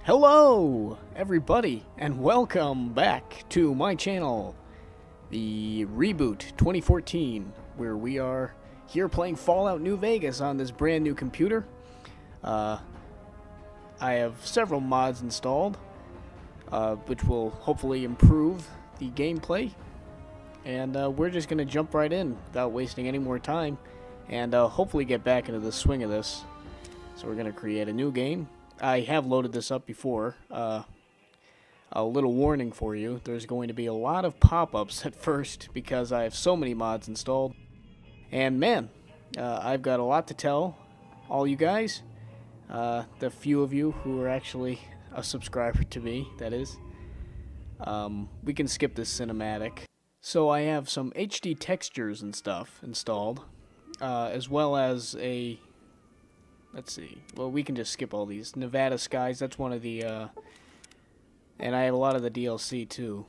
Hello, everybody, and welcome back to my channel, the Reboot 2014, where we are here playing Fallout New Vegas on this brand new computer. I have several mods installed, which will hopefully improve the gameplay, and we're just going to jump right in without wasting any more time, and hopefully get back into the swing of this. So we're going to create a new game. I have loaded this up before. A little warning for you, there's going to be a lot of pop-ups at first because I have so many mods installed. And man, I've got a lot to tell all you guys, the few of you who are actually a subscriber to me, that is. We can skip this cinematic. So I have some HD textures and stuff installed, as well as a... Let's see. Well, we can just skip all these. Nevada Skies, that's one of the, and I have a lot of the DLC, too.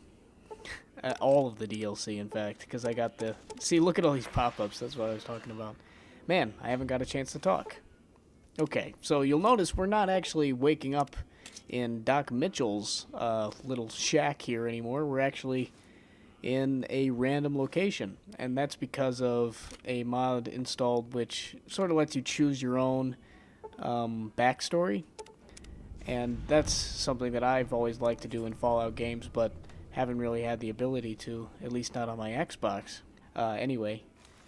All of the DLC, in fact, because I got the... See, look at all these pop-ups. That's what I was talking about. Man, I haven't got a chance to talk. Okay, so you'll notice we're not actually waking up in Doc Mitchell's little shack here anymore. We're actually in a random location, and that's because of a mod installed which sort of lets you choose your own backstory, and that's something that I've always liked to do in Fallout games, but haven't really had the ability to, at least not on my Xbox. Anyway,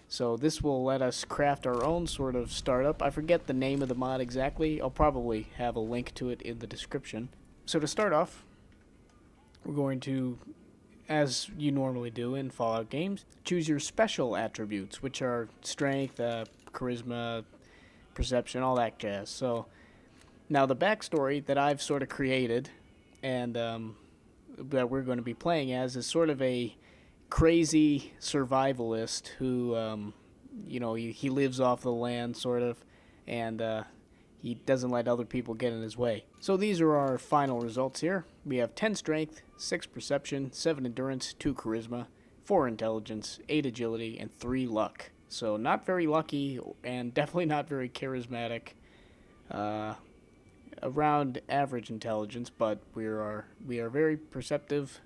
so this will let us craft our own sort of startup. I forget the name of the mod exactly. I'll probably have a link to it in the description. So to start off, we're going to, as you normally do in Fallout games, choose your special attributes, which are strength, charisma, perception, all that jazz. So now the backstory that I've sort of created and that we're going to be playing as is sort of a crazy survivalist who, you know, he lives off the land sort of, and he doesn't let other people get in his way. So these are our final results here. We have 10 strength, 6 perception, 7 endurance, 2 charisma, 4 intelligence, 8 agility, and 3 luck. So not very lucky, and definitely not very charismatic. Around average intelligence, but we are very perceptive,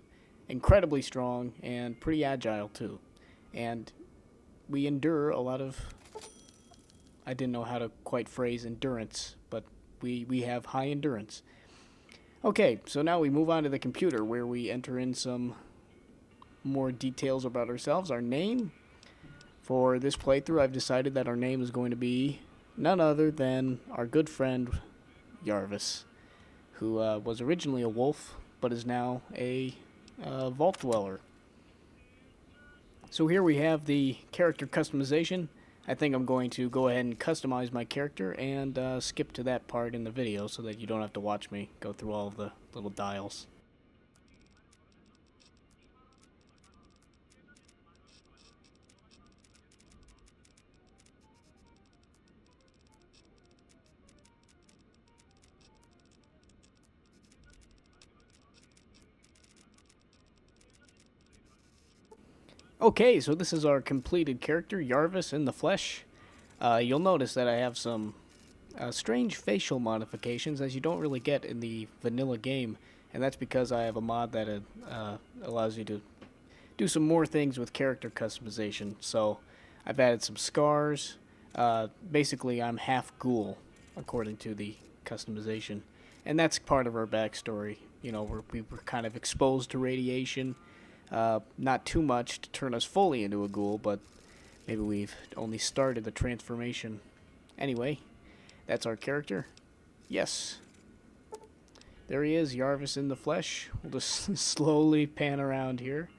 incredibly strong, and pretty agile too. And we endure a lot of... I didn't know how to quite phrase endurance, but we have high endurance. Okay, so now we move on to the computer, where we enter in some more details about ourselves. Our name. For this playthrough, I've decided that our name is going to be none other than our good friend Jarvis, who was originally a wolf, but is now a vault dweller. So here we have the character customization. I think I'm going to go ahead and customize my character and skip to that part in the video so that you don't have to watch me go through all of the little dials. Okay, so this is our completed character, Jarvis in the flesh. You'll notice that I have some strange facial modifications, as you don't really get in the vanilla game, and that's because I have a mod that allows you to do some more things with character customization. So I've added some scars. Basically, I'm half ghoul, according to the customization, and that's part of our backstory. You know, we were kind of exposed to radiation. Not too much to turn us fully into a ghoul, but maybe we've only started the transformation. Anyway, that's our character. Yes. There he is, Jarvis in the flesh. We'll just slowly pan around here.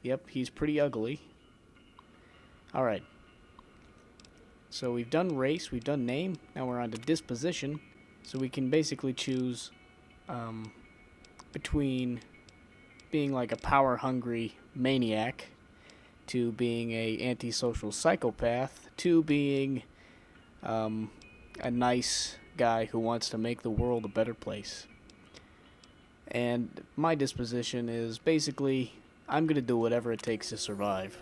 Yep, he's pretty ugly. Alright. So we've done race, we've done name, now we're on to disposition. So we can basically choose between being like a power-hungry maniac, to being a antisocial psychopath, to being a nice guy who wants to make the world a better place. And my disposition is basically, I'm going to do whatever it takes to survive.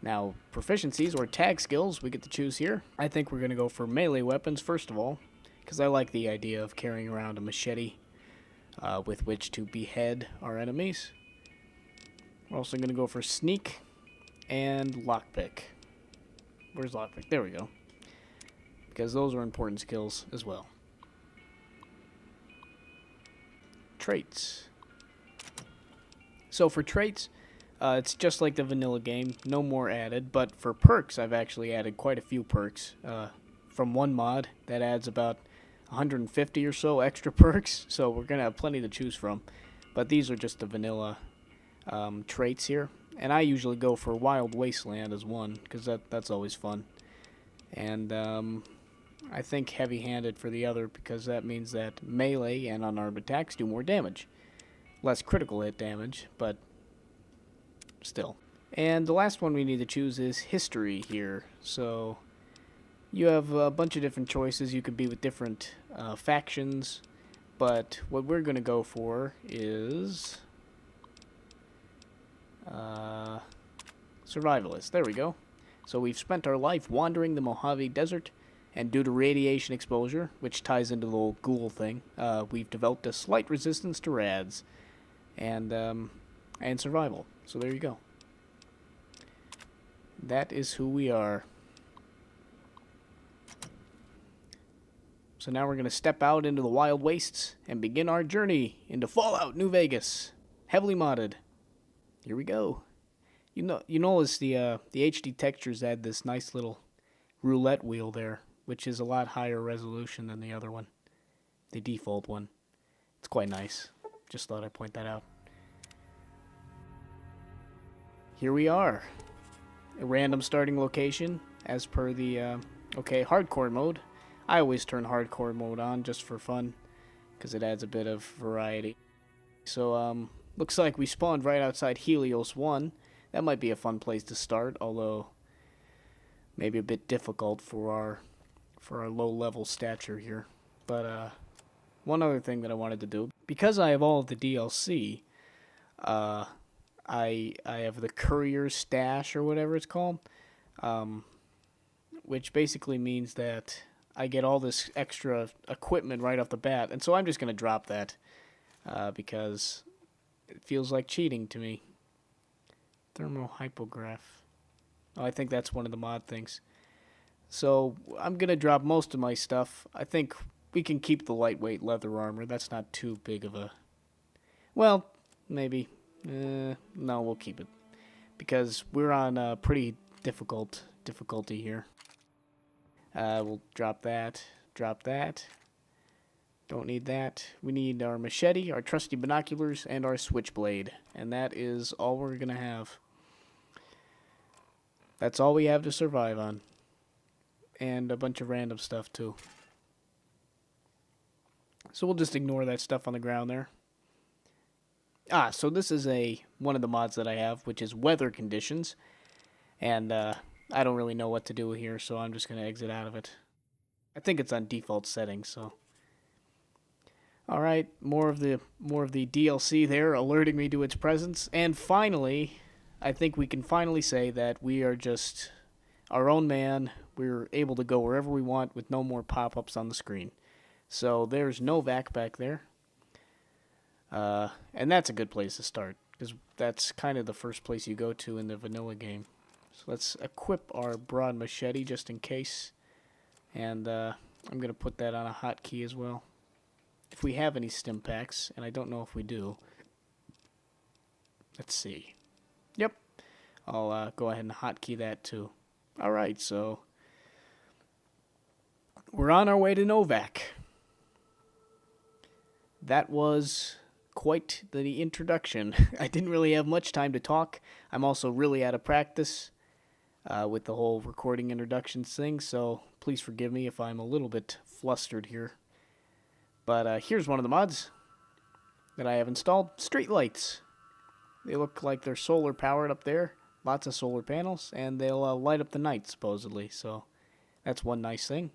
Now, proficiencies or tag skills we get to choose here. I think we're going to go for melee weapons first of all. because I like the idea of carrying around a machete with which to behead our enemies. We're also going to go for sneak and lockpick. Where's lockpick? There we go. Because those are important skills as well. Traits. So for traits, it's just like the vanilla game, no more added, but for perks, I've actually added quite a few perks. From one mod that adds about 150 or so extra perks, so we're going to have plenty to choose from. But these are just the vanilla traits here. And I usually go for Wild Wasteland as one, because that's always fun. And I think heavy-handed for the other, because that means that melee and unarmed attacks do more damage. Less critical hit damage, but still. And the last one we need to choose is history here. So you have a bunch of different choices. You could be with different factions, but what we're going to go for is survivalist. There we go. So we've spent our life wandering the Mojave Desert, and due to radiation exposure, which ties into the whole ghoul thing, we've developed a slight resistance to rads and survival. So there you go. That is who we are. So now we're going to step out into the wild wastes and begin our journey into Fallout New Vegas, heavily modded. Here we go. You notice the HD textures add this nice little roulette wheel there, which is a lot higher resolution than the other one, the default one. It's quite nice. Just thought I'd point that out. Here we are. A random starting location as per the, okay, hardcore mode. I always turn hardcore mode on just for fun, because it adds a bit of variety. So, looks like we spawned right outside Helios 1. That might be a fun place to start, although maybe a bit difficult for our low-level stature here. But, one other thing that I wanted to do, because I have all of the DLC, I have the courier stash, or whatever it's called, which basically means that I get all this extra equipment right off the bat, and so I'm just going to drop that, because it feels like cheating to me. Thermohypograph. Oh, I think that's one of the mod things. So I'm going to drop most of my stuff. I think we can keep the lightweight leather armor. That's not too big of a... Well, maybe. No, we'll keep it. Because we're on a pretty difficulty here. We'll drop that. Drop that. Don't need that. We need our machete, our trusty binoculars, and our switchblade. And that is all we're going to have. That's all we have to survive on. And a bunch of random stuff, too. So we'll just ignore that stuff on the ground there. So this is one of the mods that I have, which is weather conditions. And I don't really know what to do here, so I'm just going to exit out of it. I think it's on default settings, so... Alright, more of the DLC there, alerting me to its presence. And finally, I think we can finally say that we are just our own man. We're able to go wherever we want with no more pop-ups on the screen. So there's Novak back there. And that's a good place to start, because that's kind of the first place you go to in the vanilla game. So let's equip our broad machete just in case. And I'm going to put that on a hotkey as well. If we have any stim packs, and I don't know if we do. Let's see. Yep. I'll go ahead and hotkey that too. Alright, so we're on our way to Novak. That was quite the introduction. I didn't really have much time to talk. I'm also really out of practice with the whole recording introductions thing, so please forgive me if I'm a little bit flustered here. But here's one of the mods that I have installed. Streetlights. They look like they're solar powered up there. Lots of solar panels, and they'll light up the night, supposedly. So that's one nice thing.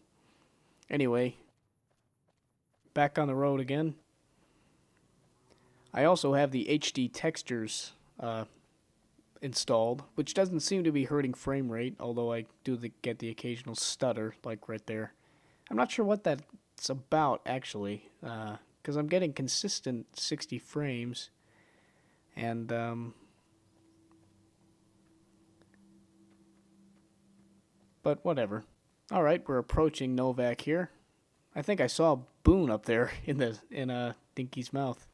Anyway, back on the road again. I also have the HD textures installed, which doesn't seem to be hurting frame rate, although I do get the occasional stutter, like right there. I'm not sure what that it's about, actually, because I'm getting consistent 60 frames, and, but whatever. Alright, we're approaching Novak here. I think I saw Boone up there in Dinky's mouth.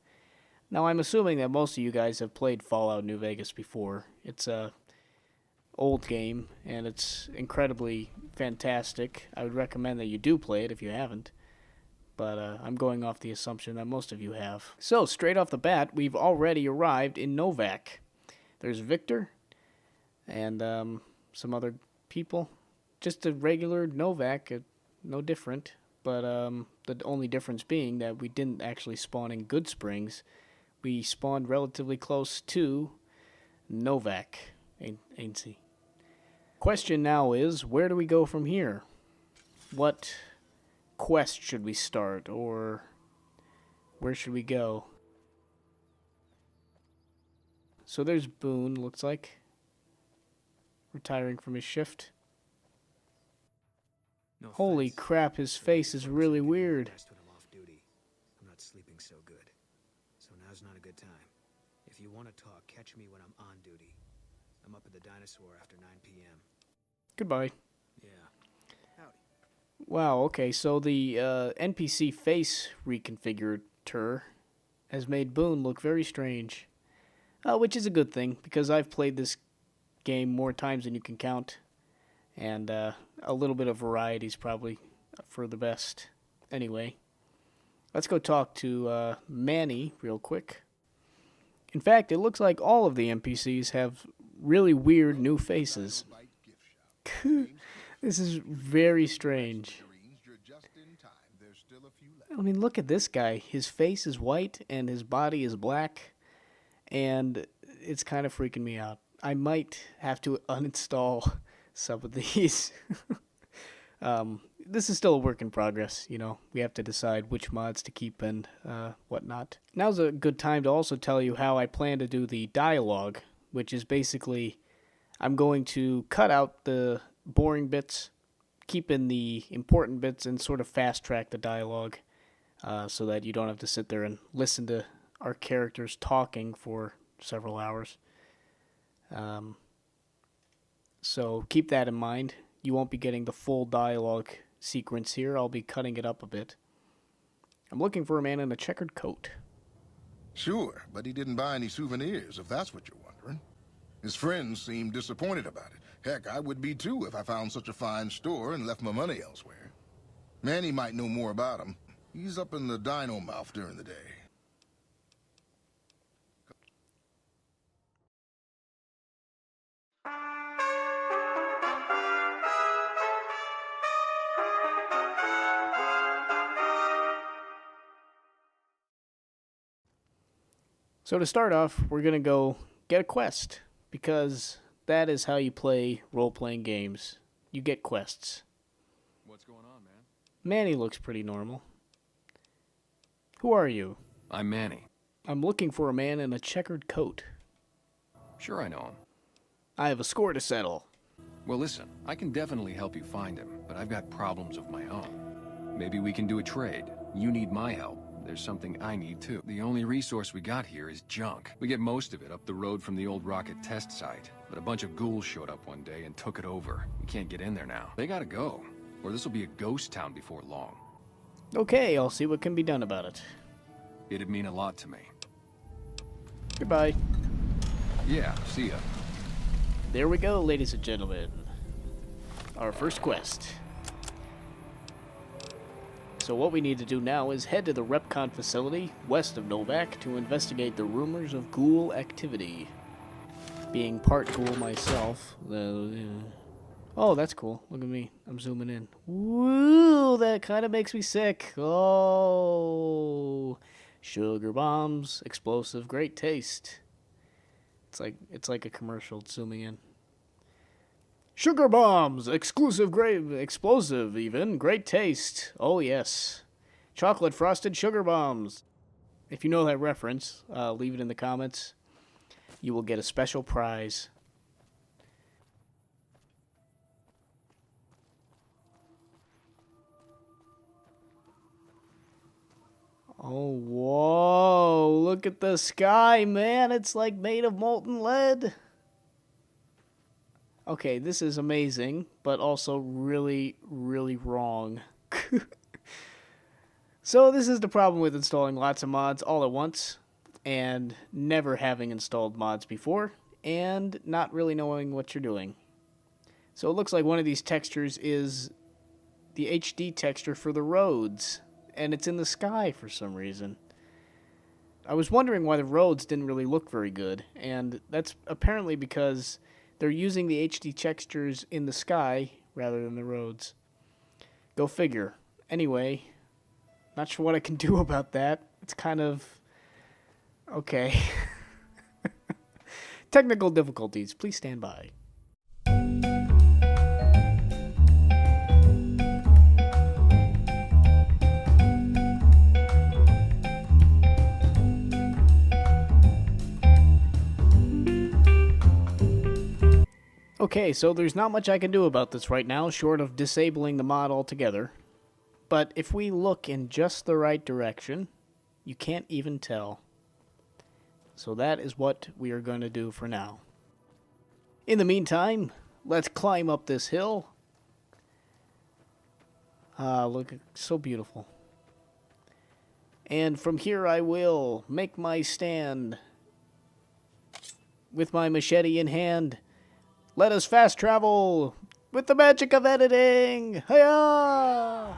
Now, I'm assuming that most of you guys have played Fallout New Vegas before. It's a old game, and it's incredibly fantastic. I would recommend that you do play it if you haven't. But I'm going off the assumption that most of you have. So, straight off the bat, we've already arrived in Novak. There's Victor and some other people. Just a regular Novak, no different. But the only difference being that we didn't actually spawn in Good Springs. We spawned relatively close to Novak, ain't he? Question now is, where do we go from here? What quest should we start, or where should we go? So there's Boone, looks like. Retiring from his shift. No Holy offense. crap, his face is really weird. When I'm off duty. I'm not sleeping so good. So now's not a good time. If you want to talk, catch me when I'm on duty. I'm up at the dinosaur after 9 p.m. Goodbye. Yeah. Howdy. Wow, okay, so the NPC face reconfigurator has made Boone look very strange. Which is a good thing, because I've played this game more times than you can count. And a little bit of variety is probably for the best. Anyway, let's go talk to Manny real quick. In fact, it looks like all of the NPCs have really weird new faces. This is very strange. I mean, look at this guy. His face is white and his body is black, and it's kind of freaking me out. I might have to uninstall some of these. This is still a work in progress, you know. We have to decide which mods to keep and whatnot. Now's a good time to also tell you how I plan to do the dialogue, which is basically I'm going to cut out the boring bits, keep in the important bits, and sort of fast track the dialogue so that you don't have to sit there and listen to our characters talking for several hours. So keep that in mind. You won't be getting the full dialogue sequence here. I'll be cutting it up a bit. I'm looking for a man in a checkered coat. Sure, but he didn't buy any souvenirs, if that's what you're wondering. His friends seemed disappointed about it. Heck, I would be too if I found such a fine store and left my money elsewhere. Manny might know more about him. He's up in the dino mouth during the day. So to start off, we're going to go get a quest, because that is how you play role-playing games. You get quests. What's going on, man? Manny looks pretty normal. Who are you? I'm Manny. I'm looking for a man in a checkered coat. Sure I know him. I have a score to settle. Well, listen, I can definitely help you find him, but I've got problems of my own. Maybe we can do a trade. You need my help. There's something I need too. The only resource we got here is junk. We get most of it up the road from the old rocket test site, but a bunch of ghouls showed up one day and took it over. We can't get in there now. They gotta go, or this will be a ghost town before long. Okay, I'll see what can be done about it. It'd mean a lot to me. Goodbye. Yeah, see ya. There we go, ladies and gentlemen. Our first quest. So what we need to do now is head to the Repcon facility west of Novak to investigate the rumors of ghoul activity. Being part ghoul myself, oh, that's cool. Look at me. I'm zooming in. Woo, that kind of makes me sick. Oh, sugar bombs, explosive, great taste. It's like a commercial zooming in. Sugar bombs, exclusive, great, explosive even, great taste. Oh yes, chocolate frosted sugar bombs. If you know that reference, leave it in the comments. You will get a special prize. Oh, whoa. Look at the sky, man. It's like made of molten lead. Okay, this is amazing, but also really, really wrong. So this is the problem with installing lots of mods all at once, and never having installed mods before, and not really knowing what you're doing. So it looks like one of these textures is the HD texture for the roads, and it's in the sky for some reason. I was wondering why the roads didn't really look very good, and that's apparently because they're using the HD textures in the sky rather than the roads. Go figure. Anyway, not sure what I can do about that. It's kind of... okay. Technical difficulties. Please stand by. Okay, so there's not much I can do about this right now, short of disabling the mod altogether. But if we look in just the right direction, you can't even tell. So that is what we are going to do for now. In the meantime, let's climb up this hill. Look, so beautiful. And from here I will make my stand with my machete in hand. Let us fast travel with the magic of editing! Hiya!